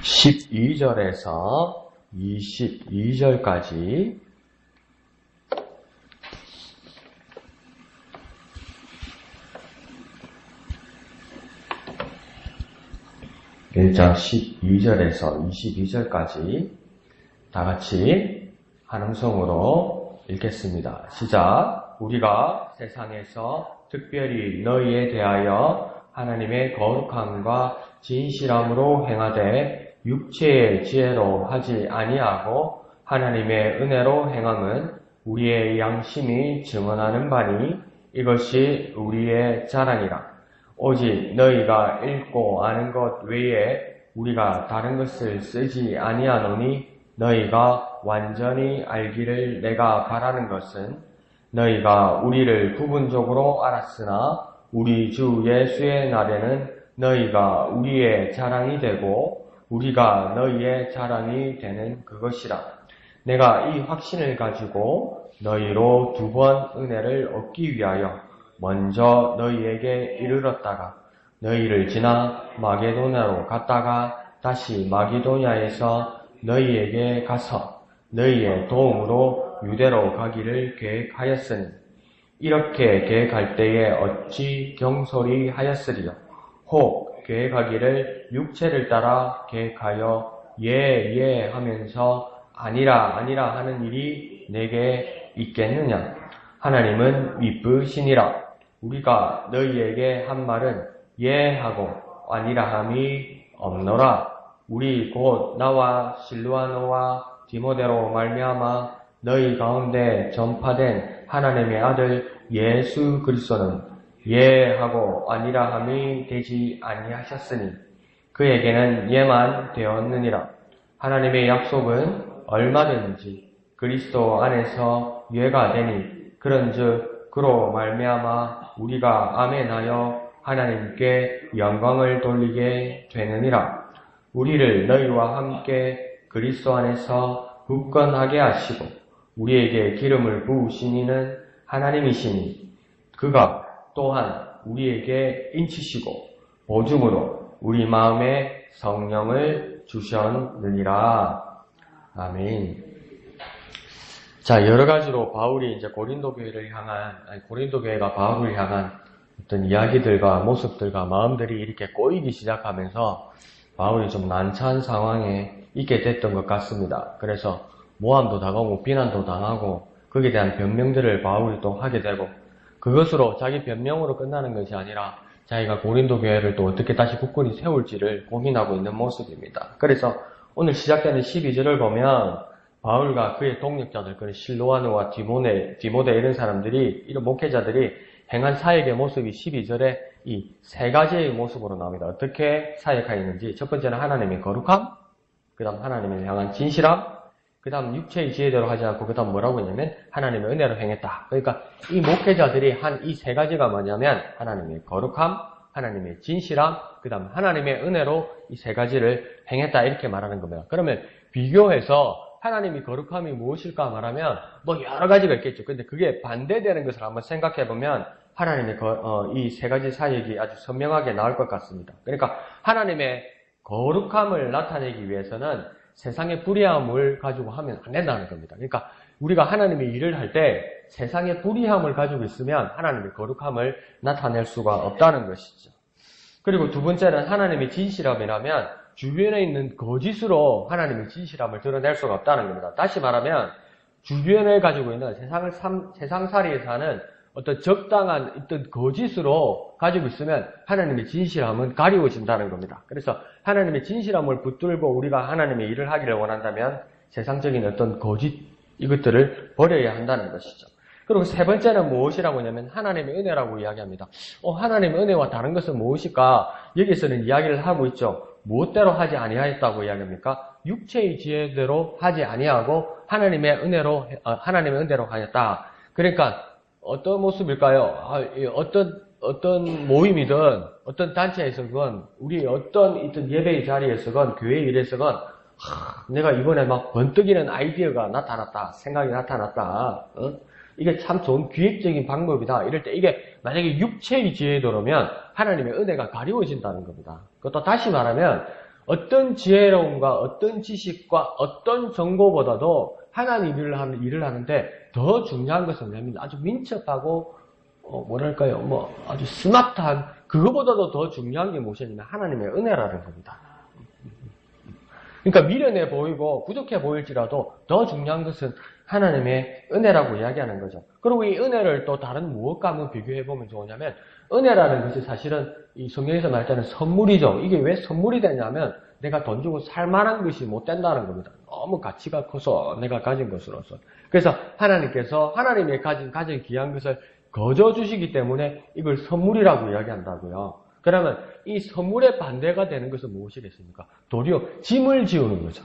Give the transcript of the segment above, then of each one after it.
12절에서 22절까지 1장 12절에서 22절까지 다같이 한 음성으로 읽겠습니다. 시작. 우리가 세상에서 특별히 너희에 대하여 하나님의 거룩함과 진실함으로 행하되 육체의 지혜로 하지 아니하고 하나님의 은혜로 행함은 우리의 양심이 증언하는 바니 이것이 우리의 자랑이라. 오직 너희가 읽고 아는 것 외에 우리가 다른 것을 쓰지 아니하노니 너희가 완전히 알기를 내가 바라는 것은 너희가 우리를 부분적으로 알았으나 우리 주 예수의 날에는 너희가 우리의 자랑이 되고 우리가 너희의 자랑이 되는 그것이라. 내가 이 확신을 가지고 너희로 2번 은혜를 얻기 위하여 먼저 너희에게 이르렀다가 너희를 지나 마게도냐로 갔다가 다시 마게도냐에서 너희에게 가서 너희의 도움으로 유대로 가기를 계획하였으니 이렇게 계획할 때에 어찌 경솔히 하였으리요. 혹 계획하기를 육체를 따라 계획하여 예 하면서 아니라 하는 일이 내게 있겠느냐. 하나님은 미쁘시니라. 우리가 너희에게 한 말은 예 하고 아니라 함이 없노라. 우리 곧 나와 실루아노와 디모데로 말미암아 너희 가운데 전파된 하나님의 아들 예수 그리스도는 예 하고 아니라 함이 되지 아니하셨으니 그에게는 예만 되었느니라. 하나님의 약속은 얼마든지 그리스도 안에서 예가 되니 그런즉 그로 말미암아 우리가 아멘하여 하나님께 영광을 돌리게 되느니라. 우리를 너희와 함께 그리스도 안에서 굳건하게 하시고 우리에게 기름을 부으신 이는 하나님이시니 그가 또한 우리에게 인치시고 보증으로 우리 마음에 성령을 주셨느니라. 아멘. 자, 여러 가지로 바울이 이제 고린도 교회가 바울을 향한 어떤 이야기들과 모습들과 마음들이 이렇게 꼬이기 시작하면서 바울이 좀 난처한 상황에 있게 됐던 것 같습니다. 그래서 모함도 당하고 비난도 당하고 거기에 대한 변명들을 바울이 또 하게 되고 그것으로 자기 변명으로 끝나는 것이 아니라 자기가 고린도 교회를 또 어떻게 다시 굳건히 세울지를 고민하고 있는 모습입니다. 그래서 오늘 시작되는 12절을 보면 바울과 그의 동력자들, 그 실로아노와 디모데 이런 사람들이, 이런 목회자들이 행한 사역의 모습이 12절에 이 3가지의 모습으로 나옵니다. 어떻게 사역하였는지. 첫 번째는 하나님의 거룩함, 그 다음 하나님을 향한 진실함, 그 다음 육체의 지혜대로 하지 않고 그 다음 뭐라고 했냐면 하나님의 은혜로 행했다. 그러니까 이 목회자들이 한 이 3가지가 뭐냐면 하나님의 거룩함, 하나님의 진실함, 그 다음 하나님의 은혜로 이 3가지를 행했다 이렇게 말하는 겁니다. 그러면 비교해서 하나님이 거룩함이 무엇일까 말하면 뭐 여러 가지가 있겠죠. 근데 그게 반대되는 것을 한번 생각해 보면 하나님의 이 3가지 사역이 아주 선명하게 나올 것 같습니다. 그러니까 하나님의 거룩함을 나타내기 위해서는 세상의 불의함을 가지고 하면 안 된다는 겁니다. 그러니까 우리가 하나님의 일을 할 때 세상의 불의함을 가지고 있으면 하나님의 거룩함을 나타낼 수가 없다는 것이죠. 그리고 두 번째는 하나님의 진실함이라면 주변에 있는 거짓으로 하나님의 진실함을 드러낼 수가 없다는 겁니다. 다시 말하면 주변에 가지고 있는 세상살이에 사는 어떤 적당한 어떤 거짓으로 가지고 있으면 하나님의 진실함은 가리워진다는 겁니다. 그래서 하나님의 진실함을 붙들고 우리가 하나님의 일을 하기를 원한다면 세상적인 어떤 거짓 이것들을 버려야 한다는 것이죠. 그리고 세 번째는 무엇이라고 하냐면 하나님의 은혜라고 이야기합니다. 하나님의 은혜와 다른 것은 무엇일까? 여기서는 이야기를 하고 있죠. 무엇대로 하지 아니하였다고 이야기합니까? 육체의 지혜대로 하지 아니하고 하나님의 은혜로 하였다. 그러니까 어떤 모습일까요? 어떤 모임이든 어떤 단체에서건 우리 어떤 예배의 자리에서건 교회 일에서건 내가 이번에 막 번뜩이는 아이디어가 나타났다. 생각이 나타났다. 이게 참 좋은 기획적인 방법이다. 이럴 때 이게 만약에 육체의 지혜도라면 하나님의 은혜가 가리워진다는 겁니다. 그것도 다시 말하면 어떤 지혜로움과 어떤 지식과 어떤 정보보다도 하나님 일을 하는데 더 중요한 것은 뭐냐면 아주 민첩하고 뭐랄까요, 아주 스마트한, 그거보다도 더 중요한 게 무엇이냐면 하나님의 은혜라는 겁니다. 그러니까 미련해 보이고 부족해 보일지라도 더 중요한 것은 하나님의 은혜라고 이야기하는 거죠. 그리고 이 은혜를 또 다른 무엇과 한번 비교해 보면 좋으냐면, 은혜라는 것이 사실은 이 성경에서 말할 때는 선물이죠. 이게 왜 선물이 되냐면 내가 돈 주고 살 만한 것이 못 된다는 겁니다. 너무 가치가 커서 내가 가진 것으로서. 그래서 하나님께서 하나님의 가진 귀한 것을 거저 주시기 때문에 이걸 선물이라고 이야기한다고요. 그러면 이 선물의 반대가 되는 것은 무엇이겠습니까? 도리어 짐을 지우는 거죠.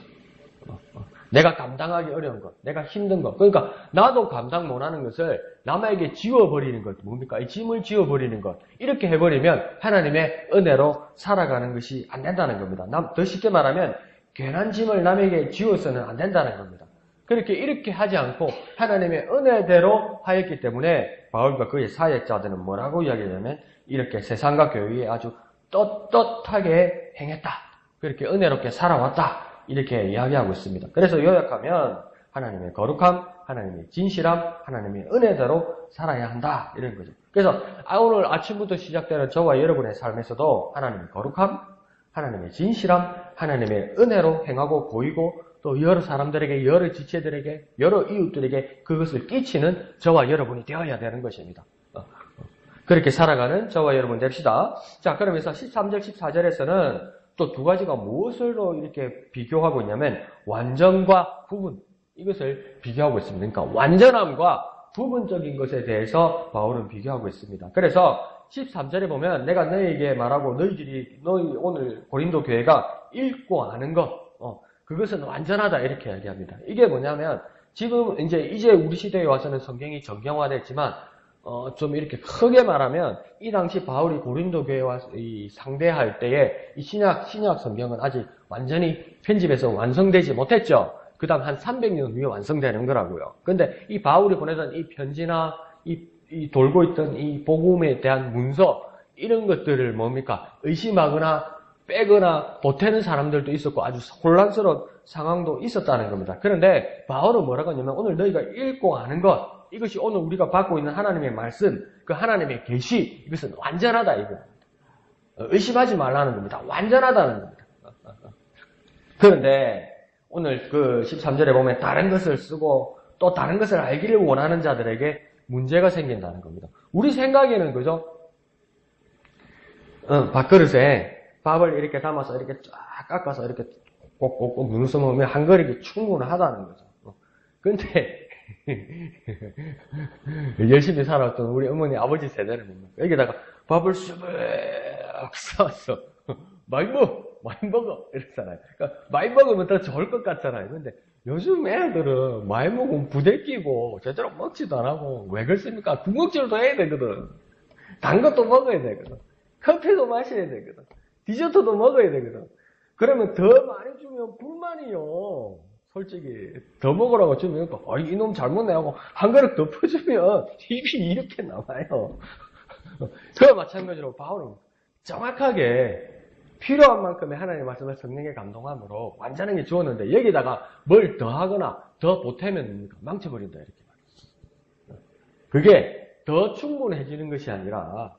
내가 감당하기 어려운 것, 내가 힘든 것. 그러니까 나도 감당 못하는 것을 남에게 지워버리는 것. 뭡니까? 이 짐을 지워버리는 것. 이렇게 해버리면 하나님의 은혜로 살아가는 것이 안 된다는 겁니다. 더 쉽게 말하면 괜한 짐을 남에게 지워서는 안 된다는 겁니다. 이렇게 하지 않고 하나님의 은혜대로 하였기 때문에 바울과 그의 사역자들은 뭐라고 이야기하냐면 이렇게 세상과 교회에 아주 떳떳하게 행했다. 그렇게 은혜롭게 살아왔다. 이렇게 이야기하고 있습니다. 그래서 요약하면 하나님의 거룩함, 하나님의 진실함, 하나님의 은혜대로 살아야 한다. 이런 거죠. 그래서 오늘 아침부터 시작되는 저와 여러분의 삶에서도 하나님의 거룩함, 하나님의 진실함, 하나님의 은혜로 행하고 보이고 또 여러 사람들에게, 여러 지체들에게, 여러 이웃들에게 그것을 끼치는 저와 여러분이 되어야 되는 것입니다. 그렇게 살아가는 저와 여러분 됩시다. 자, 그러면서 13절, 14절에서는 또 두 가지가 무엇으로 이렇게 비교하고 있냐면 완전과 부분, 이것을 비교하고 있습니다. 그러니까 완전함과 부분적인 것에 대해서 바울은 비교하고 있습니다. 그래서 13절에 보면 내가 너희에게 말하고 너희 오늘 고린도 교회가 읽고 아는 것, 그것은 완전하다 이렇게 이야기합니다. 이게 뭐냐면 지금 이제 우리 시대에 와서는 성경이 정경화됐지만 좀 이렇게 크게 말하면 이 당시 바울이 고린도 교회와 상대할 때에 이 신약 성경은 아직 완전히 편집해서 완성되지 못했죠. 그 다음 한 300년 후에 완성되는 거라고요. 근데 이 바울이 보내던 이 편지나 이 돌고 있던 이 복음에 대한 문서 이런 것들을 뭡니까? 의심하거나 빼거나 보태는 사람들도 있었고 아주 혼란스러운 상황도 있었다는 겁니다. 그런데 바울은 뭐라고 하냐면 오늘 너희가 읽고 아는 것, 이것이 오늘 우리가 받고 있는 하나님의 말씀, 그 하나님의 계시, 이것은 완전하다 이겁니다. 의심하지 말라는 겁니다. 완전하다는 겁니다. 그런데 오늘 그 13절에 보면 다른 것을 쓰고 또 다른 것을 알기를 원하는 자들에게 문제가 생긴다는 겁니다. 우리 생각에는 그죠? 밥그릇에 밥을 이렇게 담아서 이렇게 쫙 깎아서 이렇게 꼭꼭꼭 눈웃어 먹으면 한 그릇이 충분하다는 거죠. 근데 열심히 살았던 우리 어머니 아버지 세대는 뭡니까? 여기다가 밥을 쑥 싸왔어. 많이 먹어. 이러잖아요. 그러니까 많이 먹으면 더 좋을 것 같잖아요. 근데 요즘 애들은 많이 먹으면 부대끼고 제대로 먹지도 안 하고 왜 그렇습니까? 군것질도 해야 되거든. 단 것도 먹어야 되거든. 커피도 마셔야 되거든. 디저트도 먹어야 되거든. 그러면 더 많이 주면 불만이요. 솔직히 더 먹으라고 주면 이놈 잘못네 하고 한 그릇 더 퍼주면 입이 이렇게 나와요. 그와 마찬가지로 바울은 정확하게 필요한 만큼의 하나님의 말씀을 성령의 감동함으로 완전하게 주었는데 여기다가 뭘 더하거나 더 보태면 망쳐버린다 이렇게 말했어요. 그게 더 충분해지는 것이 아니라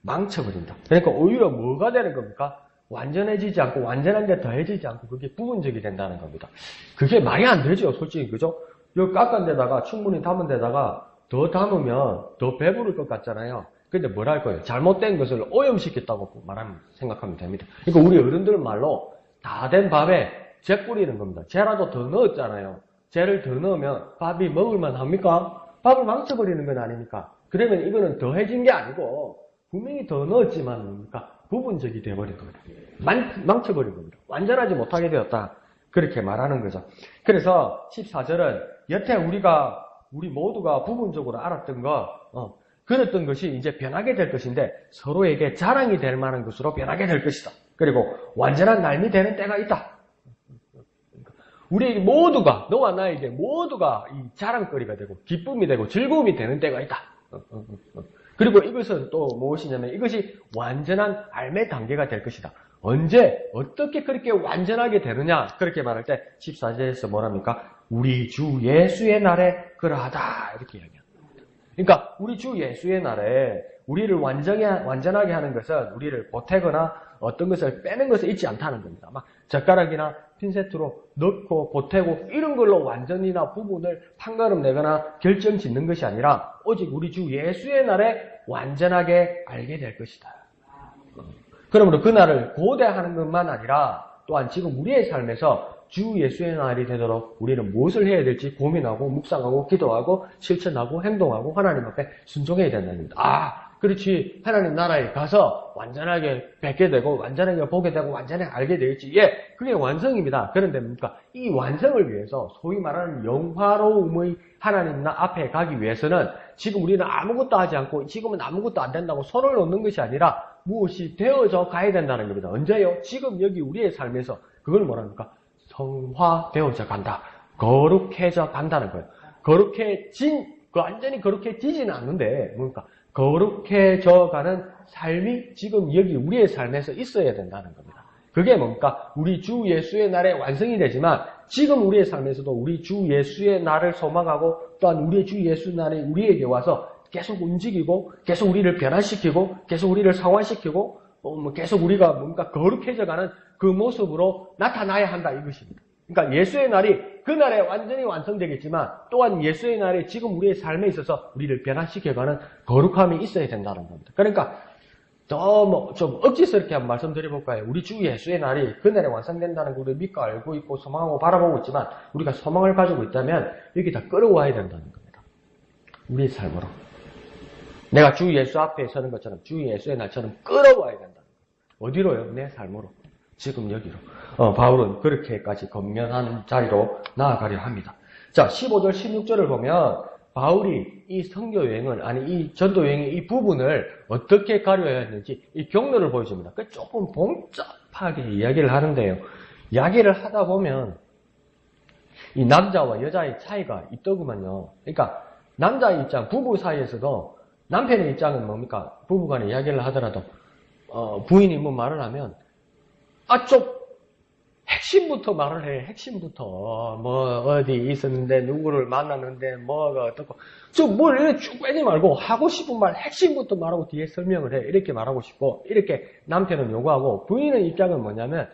망쳐버린다. 그러니까 오히려 뭐가 되는 겁니까? 완전해지지 않고 완전한데 더해지지 않고 그게 부분적이 된다는 겁니다. 그게 말이 안 되죠. 솔직히 그죠? 요 깎은 데다가 충분히 담은 데다가 더 담으면 더 배부를 것 같잖아요. 근데 뭘 할 거예요? 잘못된 것을 오염시켰다고 생각하면 됩니다. 그러니까 우리 어른들 말로 다 된 밥에 재 뿌리는 겁니다. 재라도 더 넣었잖아요. 재를 더 넣으면 밥이 먹을만 합니까? 밥을 망쳐버리는 건 아닙니까? 그러면 이거는 더해진 게 아니고 분명히 더 넣었지만 뭡니까? 부분적이 되어버린 겁니다. 망쳐버린 겁니다. 완전하지 못하게 되었다. 그렇게 말하는 거죠. 그래서 14절은 여태 우리 모두가 부분적으로 알았던 그랬던 것이 이제 변하게 될 것인데 서로에게 자랑이 될 만한 것으로 변하게 될 것이다. 그리고 완전한 날이 되는 때가 있다. 우리 모두가, 너와 나에게 모두가 이 자랑거리가 되고 기쁨이 되고 즐거움이 되는 때가 있다. 그리고 이것은 또 무엇이냐면 이것이 완전한 알매 단계가 될 것이다. 언제 어떻게 그렇게 완전하게 되느냐 그렇게 말할 때 14절에서 뭐랍니까? 우리 주 예수의 날에 그러하다 이렇게 이야기합니다. 그러니까 우리 주 예수의 날에 우리를 완전하게 하는 것은 우리를 보태거나 어떤 것을 빼는 것을 잊지 않다는 겁니다. 막 젓가락이나 핀셋으로 넣고 보태고 이런 걸로 완전이나 부분을 판가름 내거나 결정 짓는 것이 아니라 오직 우리 주 예수의 날에 완전하게 알게 될 것이다. 그러므로 그 날을 고대하는 것만 아니라 또한 지금 우리의 삶에서 주 예수의 날이 되도록 우리는 무엇을 해야 될지 고민하고 묵상하고 기도하고 실천하고 행동하고 하나님 앞에 순종해야 된다는 겁니다. 그렇지. 하나님 나라에 가서 완전하게 뵙게 되고 완전하게 보게 되고 완전하게 알게 되겠지. 예, 그게 완성입니다. 그런데 뭡니까? 이 완성을 위해서 소위 말하는 영화로움의 하나님 앞에 가기 위해서는 지금 우리는 아무것도 하지 않고 지금은 아무것도 안 된다고 손을 놓는 것이 아니라 무엇이 되어져 가야 된다는 겁니다. 언제요? 지금 여기 우리의 삶에서 그걸 뭐랍니까? 성화되어져 간다. 거룩해져 간다는 거예요. 완전히 거룩해지지는 않는데 뭡니까? 거룩해져 가는 삶이 지금 여기 우리의 삶에서 있어야 된다는 겁니다. 그게 뭡니까? 우리 주 예수의 날에 완성이 되지만 지금 우리의 삶에서도 우리 주 예수의 날을 소망하고 또한 우리의 주 예수 날에 우리에게 와서 계속 움직이고 계속 우리를 변화시키고 계속 우리를 상화시키고 계속 우리가 뭔가 거룩해져 가는 그 모습으로 나타나야 한다 이것입니다. 그러니까 예수의 날이 그날에 완전히 완성되겠지만 또한 예수의 날에 지금 우리의 삶에 있어서 우리를 변화시켜가는 거룩함이 있어야 된다는 겁니다. 그러니까 좀 억지스럽게 한번 말씀드려볼까요? 우리 주 예수의 날이 그날에 완성된다는 걸 믿고 알고 있고 소망하고 바라보고 있지만 우리가 소망을 가지고 있다면 여기다 끌어와야 된다는 겁니다. 우리의 삶으로. 내가 주 예수 앞에 서는 것처럼 주 예수의 날처럼 끌어와야 된다는 거예요. 어디로요? 내 삶으로. 지금 여기로. 바울은 그렇게까지 건면하는 자리로 나아가려 합니다. 자, 15절, 16절을 보면 바울이 이 선교여행을, 이 전도여행의 이 부분을 어떻게 가려야 했는지 이 경로를 보여줍니다. 조금 복잡하게 이야기를 하는데요. 이야기를 하다 보면 이 남자와 여자의 차이가 있더구만요. 그러니까 남자의 입장, 부부 사이에서도 남편의 입장은 뭡니까? 부부간에 이야기를 하더라도 부인이 뭐 말을 하면 좀 핵심부터 말을 해. 핵심부터 뭐 어디 있었는데 누구를 만났는데 뭐가 어떻고 뭘 이렇게 쭉 빼지 말고 하고 싶은 말 핵심부터 말하고 뒤에 설명을 해. 이렇게 말하고 싶고 이렇게 남편은 요구하고 부인의 입장은 뭐냐면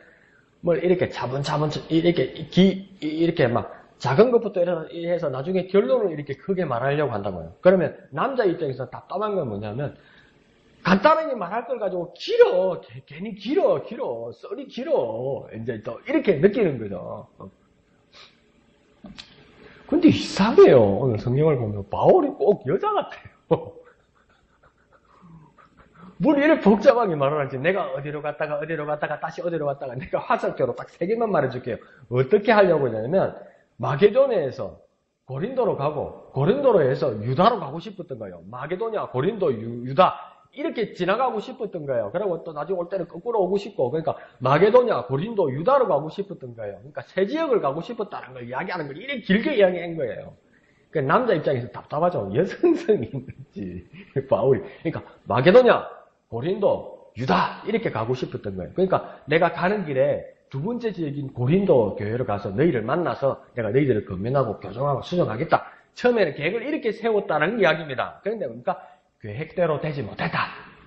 뭘 이렇게 차분차분 이렇게 막 작은 것부터 해서 나중에 결론을 이렇게 크게 말하려고 한다고요. 그러면 남자 입장에서 답답한 건 뭐냐면 간단하게 말할 걸 가지고 길어. 괜히 길어. 썰이 길어. 이제 또 이렇게 느끼는 거죠. 근데 이상해요. 오늘 성경을 보면 바울이 꼭 여자 같아요. 뭘 이렇게 복잡하게 말을 할지 내가 어디로 갔다가 다시 어디로 갔다가 내가 화살표로 딱 3개만 말해줄게요. 어떻게 하려고 하냐면 마게도냐에서 고린도로 가고 고린도로에서 유다로 가고 싶었던 거예요. 마게도냐, 고린도, 유다 이렇게 지나가고 싶었던 거예요. 그리고 또 나중에 올 때는 거꾸로 오고 싶고 그러니까 마게도냐, 고린도, 유다로 가고 싶었던 거예요. 그러니까 세 지역을 가고 싶었다는 걸 이야기하는 걸 이렇게 길게 이야기한 거예요. 그러니까 남자 입장에서 답답하죠. 여성성이 있는지 바울이. 그러니까 마게도냐, 고린도, 유다 이렇게 가고 싶었던 거예요. 그러니까 내가 가는 길에 두 번째 지역인 고린도 교회로 가서 너희를 만나서 내가 너희들을 건면하고 교정하고 수정하겠다. 처음에는 계획을 이렇게 세웠다는 이야기입니다. 그런데 뭡니까? 계획대로 되지 못했다.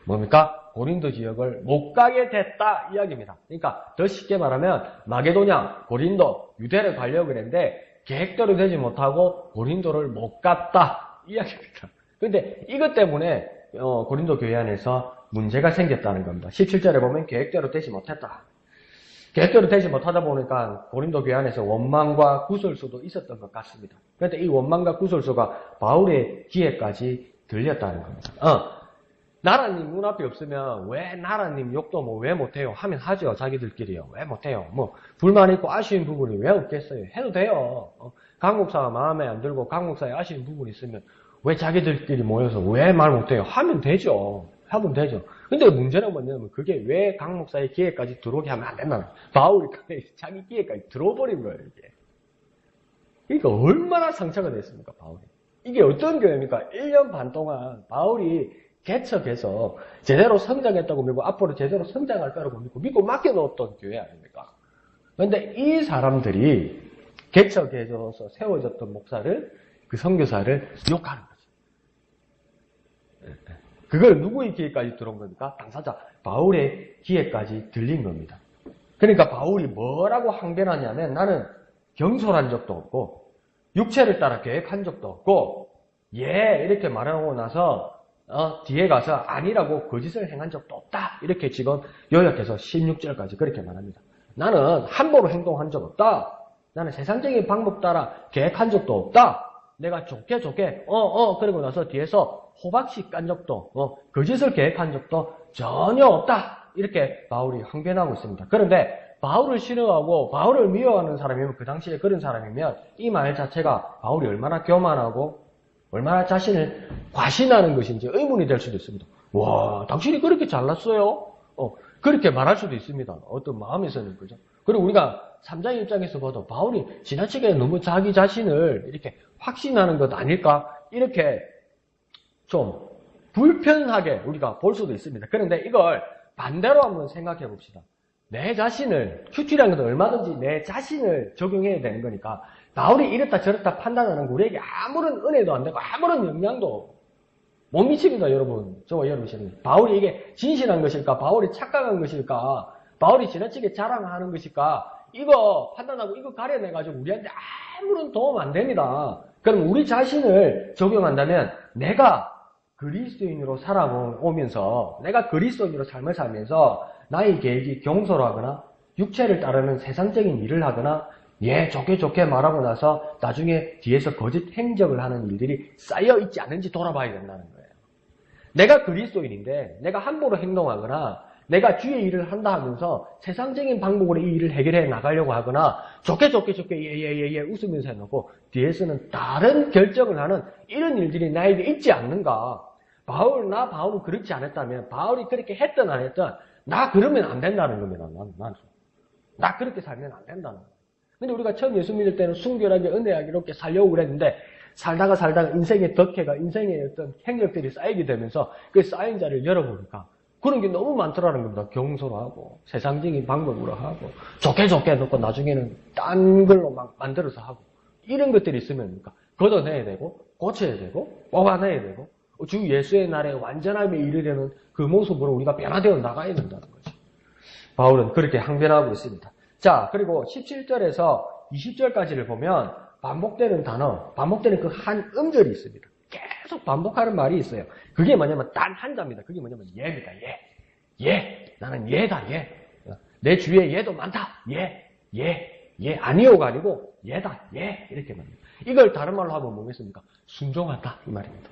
뭡니까? 고린도 지역을 못 가게 됐다 이야기입니다. 그러니까 더 쉽게 말하면 마게도냐, 고린도, 유대를 가려고 그랬는데 계획대로 되지 못하고 고린도를 못 갔다 이야기입니다. 그런데 이것 때문에 고린도 교회 안에서 문제가 생겼다는 겁니다. 17절에 보면 계획대로 되지 못했다. 계획대로 되지 못하다 보니까 고린도 교회 안에서 원망과 구설수도 있었던 것 같습니다. 그런데 이 원망과 구설수가 바울의 귀에까지 들렸다는 겁니다. 나라님 눈앞에 없으면 왜 나라님 욕도 왜 못해요? 하면 하죠. 자기들끼리요. 왜 못해요? 불만 있고 아쉬운 부분이 왜 없겠어요? 해도 돼요. 강 목사가 마음에 안 들고 강 목사에 아쉬운 부분이 있으면 왜 자기들끼리 모여서 왜 말 못해요? 하면 되죠. 근데 문제는 뭐냐면 그게 왜 강 목사의 기회까지 들어오게 하면 안 된다는 거예요. 바울이 자기 기회까지 들어버린 거예요, 이게. 그러니까 얼마나 상처가 됐습니까, 바울이. 이게 어떤 교회입니까? 1년 반 동안 바울이 개척해서 제대로 성장했다고 믿고 앞으로 제대로 성장할 거라고 믿고 맡겨놓았던 교회 아닙니까? 그런데 이 사람들이 개척해서 세워졌던 목사를, 그 선교사를 욕하는 거죠. 그걸 누구의 귀에까지 들어온 겁니까? 당사자 바울의 귀에까지 들린 겁니다. 그러니까 바울이 뭐라고 항변하냐면, 나는 경솔한 적도 없고 육체를 따라 계획한 적도 없고 이렇게 말하고 나서 뒤에 가서 아니라고 거짓을 행한 적도 없다. 이렇게 지금 요약해서 16절까지 그렇게 말합니다. 나는 함부로 행동한 적 없다. 나는 세상적인 방법 따라 계획한 적도 없다. 내가 좋게 그러고 나서 뒤에서 호박씨 깐 적도 거짓을 계획한 적도 전혀 없다. 이렇게 바울이 항변하고 있습니다. 그런데 바울을 싫어하고 바울을 미워하는 사람이면, 그 당시에 그런 사람이면 이 말 자체가 바울이 얼마나 교만하고 얼마나 자신을 과신하는 것인지 의문이 될 수도 있습니다. 와, 당신이 그렇게 잘났어요? 그렇게 말할 수도 있습니다. 어떤 마음에서는, 그죠? 그리고 우리가 3장 입장에서 봐도 바울이 지나치게 너무 자기 자신을 이렇게 확신하는 것 아닐까? 이렇게 좀 불편하게 우리가 볼 수도 있습니다. 그런데 이걸 반대로 한번 생각해 봅시다. 내 자신을, 큐티라는 것은 얼마든지 내 자신을 적용해야 되는 거니까, 바울이 이렇다 저렇다 판단하는 우리에게 아무런 은혜도 안 되고 아무런 영향도 못 미칩니다, 여러분. 저와 여러분 시는 바울이 이게 진실한 것일까? 바울이 착각한 것일까? 바울이 지나치게 자랑하는 것일까? 이거 판단하고 이거 가려내가지고 우리한테 아무런 도움 안 됩니다. 그럼 우리 자신을 적용한다면, 내가 그리스도인으로 살아오면서, 내가 그리스도인으로 삶을 살면서 나의 계획이 경솔하거나 육체를 따르는 세상적인 일을 하거나 좋게 말하고 나서 나중에 뒤에서 거짓 행적을 하는 일들이 쌓여있지 않은지 돌아봐야 된다는 거예요. 내가 그리스도인인데 내가 함부로 행동하거나 내가 주의 일을 한다 하면서 세상적인 방법으로 이 일을 해결해 나가려고 하거나 좋게 웃으면서 해놓고 뒤에서는 다른 결정을 하는 이런 일들이 나에게 있지 않는가. 바울은 그렇지 않았다면, 바울이 그렇게 했든 안 했든 나 그러면 안 된다는 겁니다. 나 그렇게 살면 안 된다는 거예요. 근데 우리가 처음 예수 믿을 때는 순결하게 은혜하게 이렇게 살려고 그랬는데, 살다가 인생의 덕해가, 인생의 어떤 행력들이 쌓이게 되면서 그 쌓인 자리를 열어보니까 그런 게 너무 많더라는 겁니다. 경솔하고 세상적인 방법으로 하고 좋게 놓고 나중에는 딴 걸로 막 만들어서 하고, 이런 것들이 있으면 걷어내야 되고 고쳐야 되고 뽑아내야 되고 주 예수의 날에 완전함에 이르려는 그 모습으로 우리가 변화되어 나가야 된다는 거죠. 바울은 그렇게 항변하고 있습니다. 자, 그리고 17절에서 20절까지를 보면 반복되는 그 한 음절이 있습니다. 계속 반복하는 말이 있어요. 그게 뭐냐면 단 한자입니다. 그게 뭐냐면 예입니다. 나는 예다. 내 주위에 예도 많다. 아니오가 아니고 예다. 이렇게 말합니다. 이걸 다른 말로 하면 뭐겠습니까? 순종한다, 이 말입니다.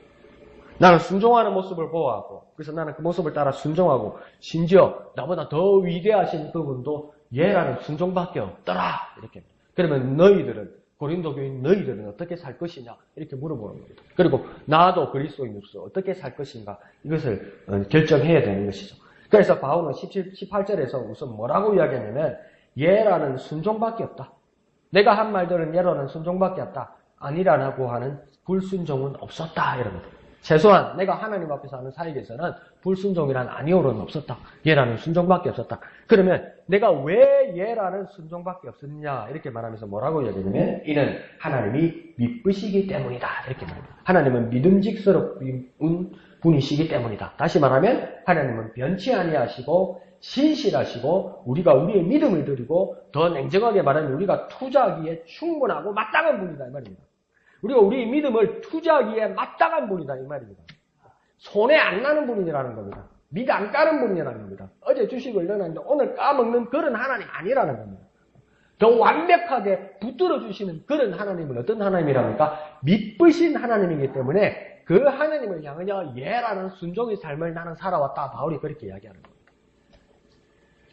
나는 순종하는 모습을 보아하고, 그래서 나는 그 모습을 따라 순종하고, 심지어 나보다 더 위대하신 그분도 예라는 순종밖에 없더라. 이렇게. 그러면 고린도 교인 너희들은 어떻게 살 것이냐? 이렇게 물어보는 겁니다. 그리고 나도 그리스도인으로서 어떻게 살 것인가? 이것을 결정해야 되는 것이죠. 그래서 바울은 18절에서 우선 뭐라고 이야기하냐면, 예라는 순종밖에 없다. 내가 한 말들은 예라는 순종밖에 없다. 아니라고 하는 불순종은 없었다. 이럽니다. 최소한 내가 하나님 앞에서 하는 사역에서는 불순종이란 아니오는 없었다. 예라는 순종밖에 없었다. 그러면 내가 왜 예라는 순종밖에 없었냐? 이렇게 말하면서 뭐라고 이야기하냐면, 이는 하나님이 미쁘시기 때문이다. 이렇게 말합니다. 하나님은 믿음직스러운 분이시기 때문이다. 다시 말하면 하나님은 변치 아니하시고 신실하시고 우리가 우리의 믿음을 드리고 더 냉정하게 말하면 우리가 투자하기에 충분하고 마땅한 분이다, 이 말입니다. 우리가 우리의 믿음을 투자하기에 마땅한 분이다, 이 말입니다. 손해 안 나는 분이라는 겁니다. 밑 안 까는 분이라는 겁니다. 어제 주식을 넣었는데 오늘 까먹는 그런 하나님 아니라는 겁니다. 더 완벽하게 붙들어 주시는 그런 하나님은 어떤 하나님이랍니까? 미쁘신 하나님이기 때문에 그 하나님을 향하여 예라는 순종의 삶을 나는 살아왔다. 바울이 그렇게 이야기하는 겁니다.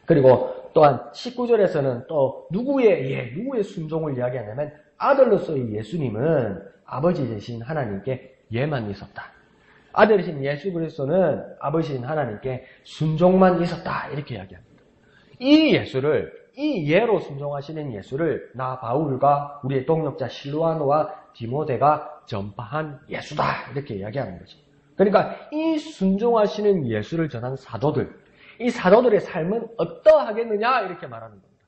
그리고 또한 19절에서는 또 누구의 순종을 이야기하냐면, 아들로서의 예수님은 아버지 되신 하나님께 예만 있었다. 아들이신 예수 그리스도는 아버지인 하나님께 순종만 있었다. 이렇게 이야기합니다. 이 예로 순종하시는 예수를 나 바울과 우리의 동역자 실루아노와 디모데가 전파한 예수다. 이렇게 이야기하는 거죠. 그러니까 이 순종하시는 예수를 전한 사도들, 이 사도들의 삶은 어떠하겠느냐 이렇게 말하는 겁니다.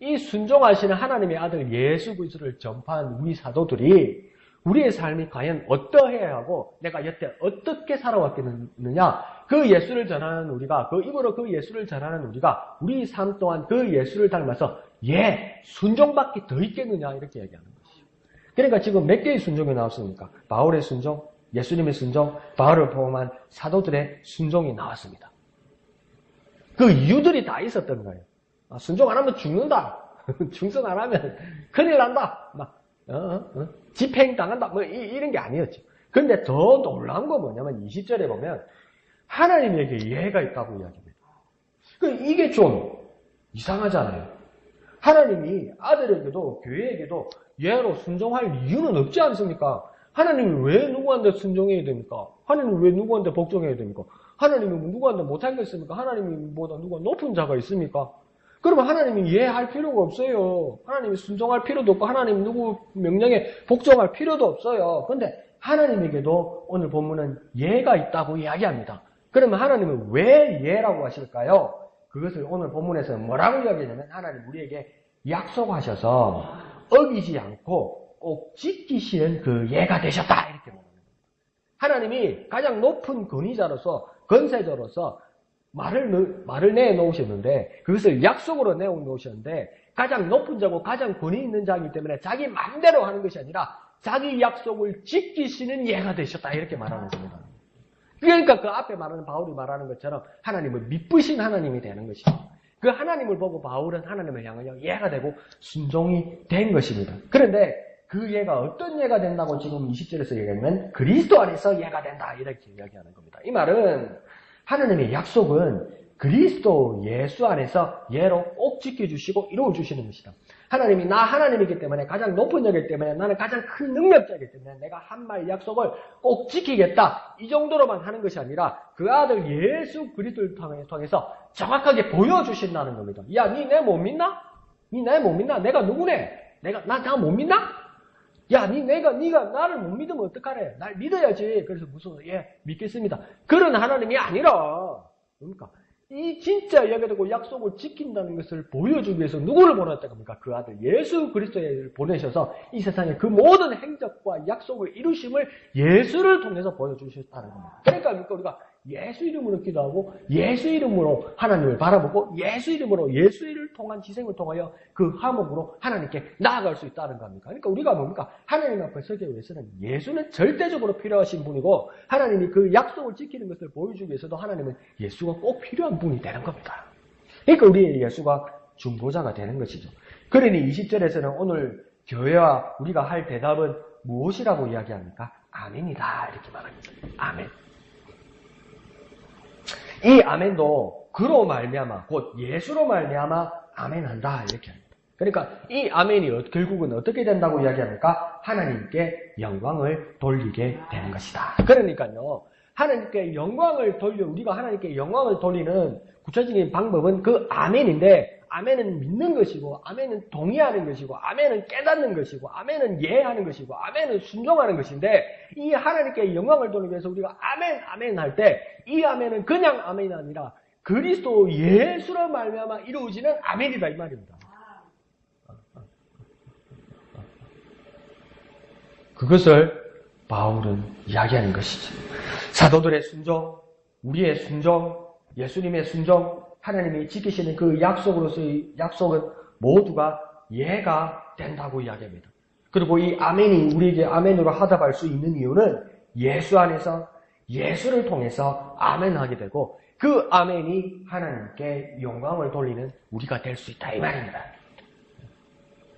이 순종하시는 하나님의 아들 예수 그리스도를 전파한 우리 사도들이 우리의 삶이 과연 어떠해야 하고 내가 여태 어떻게 살아왔겠느냐, 그 예수를 전하는 우리가, 그 입으로 그 예수를 전하는 우리가 우리 삶 동안 그 예수를 닮아서 순종밖에 더 있겠느냐 이렇게 얘기하는 것이죠. 그러니까 지금 몇 개의 순종이 나왔습니까? 바울의 순종, 예수님의 순종, 바울을 포함한 사도들의 순종이 나왔습니다. 그 이유들이 다 있었던 거예요. 순종 안 하면 죽는다. 충성 안 하면 큰일 난다. 집행 당한다. 이런 게 아니었죠. 근데 더 놀라운 건 뭐냐면 20절에 보면 하나님에게 예가 있다고 이야기합니다. 이게 좀 이상하잖아요. 하나님이 아들에게도 교회에게도 예로 순종할 이유는 없지 않습니까? 하나님이 왜 누구한테 순종해야 됩니까? 하나님이 왜 누구한테 복종해야 됩니까? 하나님이 누구한테 못하겠습니까? 하나님보다 누가 높은 자가 있습니까? 그러면 하나님이 예할 필요가 없어요. 하나님이 순종할 필요도 없고 하나님 누구 명령에 복종할 필요도 없어요. 그런데 하나님에게도 오늘 본문은 예가 있다고 이야기합니다. 그러면 하나님은 왜 예라고 하실까요? 그것을 오늘 본문에서 뭐라고 이야기하냐면 하나님 우리에게 약속하셔서 어기지 않고 꼭 지키시는 그 예가 되셨다 이렇게 말합니다. 하나님이 가장 높은 권위자로서 권세자로서 말을 내놓으셨는데 그것을 약속으로 내놓으셨는데 가장 높은 자고 가장 권위 있는 자이기 때문에 자기 마음대로 하는 것이 아니라 자기 약속을 지키시는 예가 되셨다 이렇게 말하는 겁니다. 그러니까 그 앞에 말하는 바울이 말하는 것처럼 하나님을 미쁘신 하나님이 되는 것이죠. 그 하나님을 보고 바울은 하나님을 향하여 예가 되고 순종이 된 것입니다. 그런데 그 예가 어떤 예가 된다고 지금 20절에서 얘기하면 그리스도 안에서 예가 된다 이렇게 이야기하는 겁니다. 이 말은 하나님의 약속은 그리스도 예수 안에서 예로 꼭 지켜주시고 이루어주시는 것이다. 하나님이 나 하나님이기 때문에 가장 높은 자이기 때문에 나는 가장 큰 능력자이기 때문에 내가 한 말 약속을 꼭 지키겠다. 이 정도로만 하는 것이 아니라 그 아들 예수 그리스도를 통해서 정확하게 보여주신다는 겁니다. 야, 니 내 못 믿나? 니 내 못 믿나? 내가 누구네? 나 못 믿나? 야, 네가 나를 못 믿으면 어떡하래? 날 믿어야지. 그래서 무슨 믿겠습니다. 그런 하나님이 아니라, 그러니까 이 진짜 예배되고 약속을 지킨다는 것을 보여주기 위해서 누구를 보냈다고 합니까? 그 아들 예수 그리스도를 보내셔서 이 세상에 그 모든 행적과 약속을 이루심을 예수를 통해서 보여주셨다는 겁니다. 그러니까 우리가 예수 이름으로 기도하고 예수 이름으로 하나님을 바라보고 예수 이름으로 예수를 통한 지생을 통하여 그 화목으로 하나님께 나아갈 수 있다는 겁니다. 그러니까 우리가 뭡니까? 하나님 앞에 서기 위해서는 예수는 절대적으로 필요하신 분이고 하나님이 그 약속을 지키는 것을 보여주기 위해서도 하나님은 예수가 꼭 필요한 분이 되는 겁니다. 그러니까 우리의 예수가 중보자가 되는 것이죠. 그러니 20절에서는 오늘 교회와 우리가 할 대답은 무엇이라고 이야기합니까? 아멘이다 이렇게 말합니다. 아멘. 이 아멘도 그로 말미암아 곧 예수로 말미암아 아멘한다 이렇게 합니다. 그러니까 이 아멘이 결국은 어떻게 된다고 이야기합니까? 하나님께 영광을 돌리게 되는 것이다. 그러니까요. 하나님께 영광을 우리가 하나님께 영광을 돌리는 구체적인 방법은 그 아멘인데 아멘은 믿는 것이고 아멘은 동의하는 것이고 아멘은 깨닫는 것이고 아멘은 예하는 것이고 아멘은 순종하는 것인데 이 하나님께 영광을 돌리기 위해서 우리가 아멘 할 때 이 아멘은 그냥 아멘이 아니라 그리스도 예수로 말미암아 이루어지는 아멘이다 이 말입니다. 그것을 바울은 이야기하는 것이죠. 사도들의 순종, 우리의 순종, 예수님의 순종, 하나님이 지키시는 그 약속으로서의 약속은 모두가 예가 된다고 이야기합니다. 그리고 이 아멘이 우리에게 아멘으로 하답할 수 있는 이유는 예수 안에서 예수를 통해서 아멘하게 되고 그 아멘이 하나님께 영광을 돌리는 우리가 될 수 있다 이 말입니다.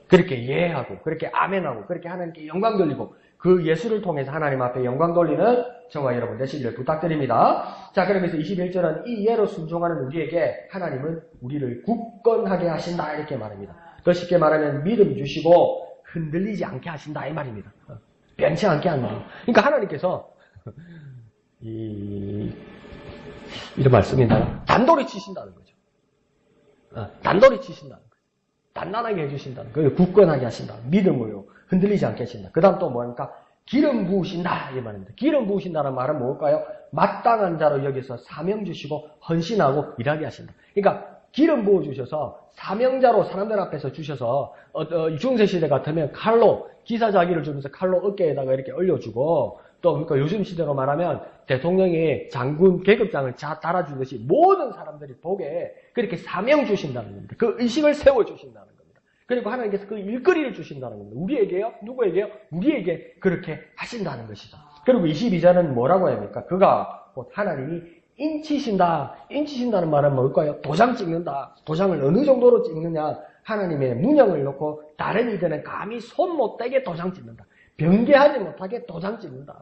그렇게 예하고 그렇게 아멘하고 그렇게 하나님께 영광 돌리고 그 예수를 통해서 하나님 앞에 영광 돌리는 저와 여러분 되시기를 부탁드립니다. 자, 그러면서 21절은 이 예로 순종하는 우리에게 하나님은 우리를 굳건하게 하신다 이렇게 말합니다. 더 쉽게 말하면 믿음 주시고 흔들리지 않게 하신다 이 말입니다. 변치 않게 한다. 그러니까 하나님께서 이런 말씀인가요? 단돌이 치신다는 거죠. 단돌이 치신다는 거죠. 단단하게 해주신다는 거예요. 굳건하게 하신다. 믿음으로 흔들리지 않게 하신다. 그 다음 또 뭐합니까? 기름 부으신다 이 말입니다. 기름 부으신다는 말은 뭘까요? 마땅한 자로 여기서 사명 주시고 헌신하고 일하게 하신다. 그러니까 기름 부어주셔서 사명자로 사람들 앞에서 주셔서 중세시대 같으면 칼로 기사자기를 주면서 칼로 어깨에다가 이렇게 올려주고 또 그러니까 요즘 시대로 말하면 대통령이 장군 계급장을 달아주듯이 모든 사람들이 보게 그렇게 사명 주신다는 겁니다. 그 의식을 세워주신다는 겁니다. 그리고 하나님께서 그 일거리를 주신다는 겁니다. 우리에게요? 누구에게요? 우리에게 그렇게 하신다는 것이죠. 그리고 22절은 뭐라고 합니까? 그가 곧 하나님이 인치신다. 인치신다는 말은 뭘까요? 도장 찍는다. 도장을 어느 정도로 찍느냐? 하나님의 문양을 놓고 다른 이들은 감히 손 못 대게 도장 찍는다. 변개하지 못하게 도장 찍는다.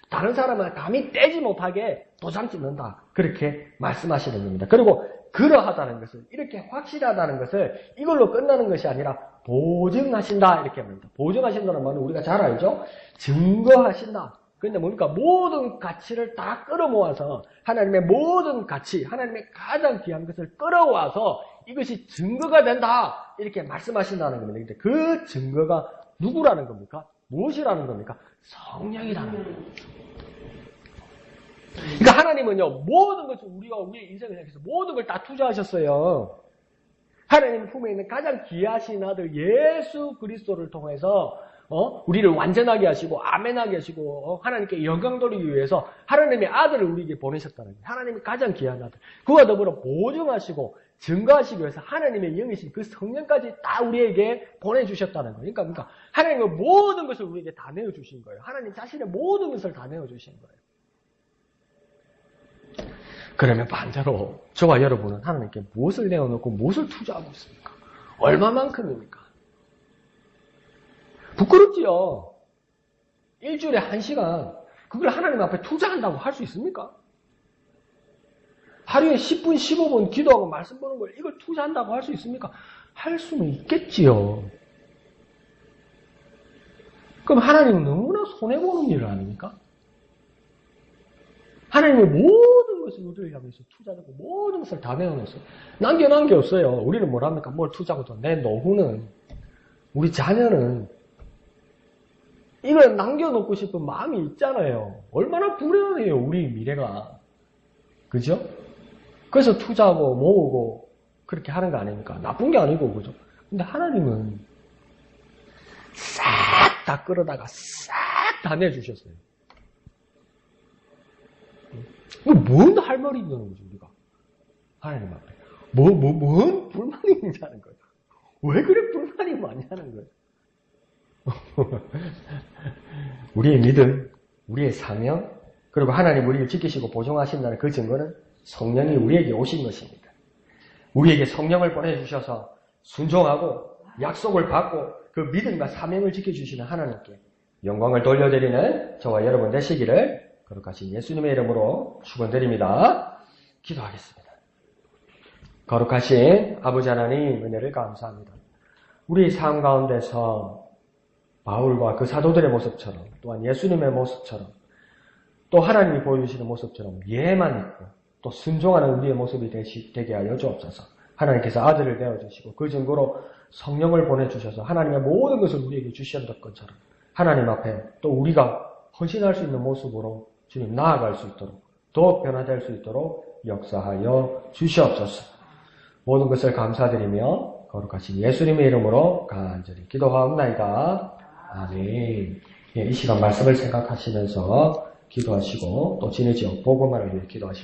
다른 사람은 감히 떼지 못하게 도장 찍는다. 그렇게 말씀하시는 겁니다. 그리고 그러하다는 것을 이렇게 확실하다는 것을 이걸로 끝나는 것이 아니라 보증하신다 이렇게 합니다. 보증하신다는 말은 우리가 잘 알죠? 증거하신다. 그런데 뭡니까? 모든 가치를 다 끌어모아서 하나님의 모든 가치, 하나님의 가장 귀한 것을 끌어와서 이것이 증거가 된다 이렇게 말씀하신다는 겁니다. 근데 그 증거가 누구라는 겁니까? 무엇이라는 겁니까? 성령이라는 겁니다. 그러니까 하나님은요 모든 것을 우리의 인생을 향해서 모든 걸 다 투자하셨어요. 하나님 품에 있는 가장 귀하신 아들 예수 그리스도를 통해서 우리를 완전하게 하시고 아멘하게 하시고 하나님께 영광 돌리기 위해서 하나님의 아들을 우리에게 보내셨다는 거예요. 하나님의 가장 귀한 아들. 그와 더불어 보증하시고 증거하시기 위해서 하나님의 영이신 그 성령까지 다 우리에게 보내주셨다는 거예요. 그러니까 하나님은 모든 것을 우리에게 다 내어주신 거예요. 하나님 자신의 모든 것을 다 내어주신 거예요. 그러면 반대로 저와 여러분은 하나님께 무엇을 내어놓고 무엇을 투자하고 있습니까? 얼마만큼입니까? 부끄럽지요. 일주일에 1시간 그걸 하나님 앞에 투자한다고 할 수 있습니까? 하루에 10분, 15분 기도하고 말씀 보는 걸 이걸 투자한다고 할 수 있습니까? 할 수는 있겠지요. 그럼 하나님은 너무나 손해보는 일을 아닙니까? 하나님의 모든 것을 우리를 향해서 투자하고 모든 것을 다 내어놓았어요. 남겨놓은 게 없어요. 우리는 뭘 합니까? 뭘 투자하고도 내 노후는 우리 자녀는 이걸 남겨놓고 싶은 마음이 있잖아요. 얼마나 불안해요, 우리 미래가. 그죠? 그래서 투자하고 모으고 그렇게 하는 거 아닙니까? 나쁜 게 아니고, 그죠? 근데 하나님은 싹 다 끌어다가 싹 다 내주셨어요. 이거 뭔 할 말이 있는 거죠, 우리가? 하나님 앞에. 뭔 불만이 있냐는 거예요. 왜 그래 불만이 많냐는 거예요. 우리의 믿음, 우리의 사명, 그리고 하나님 우리를 지키시고 보존하신다는 그 증거는 성령이 우리에게 오신 것입니다. 우리에게 성령을 보내주셔서 순종하고 약속을 받고 그 믿음과 사명을 지켜주시는 하나님께 영광을 돌려드리는 저와 여러분 되시기를 거룩하신 예수님의 이름으로 축원드립니다. 기도하겠습니다. 거룩하신 아버지 하나님 은혜를 감사합니다. 우리 삶 가운데서 바울과 그 사도들의 모습처럼 또한 예수님의 모습처럼 또 하나님이 보여주시는 모습처럼 예만 있고 또 순종하는 우리의 모습이 되게 하여 주옵소서. 하나님께서 아들을 내어주시고 그 증거로 성령을 보내주셔서 하나님의 모든 것을 우리에게 주셨던 것처럼 하나님 앞에 또 우리가 헌신할 수 있는 모습으로 주님 나아갈 수 있도록 더 변화될 수 있도록 역사하여 주시옵소서. 모든 것을 감사드리며 거룩하신 예수님의 이름으로 간절히 기도하옵나이다. 아멘. 이 시간 말씀을 생각하시면서 기도하시고 또 지내지역 복음화를 위해 기도하시고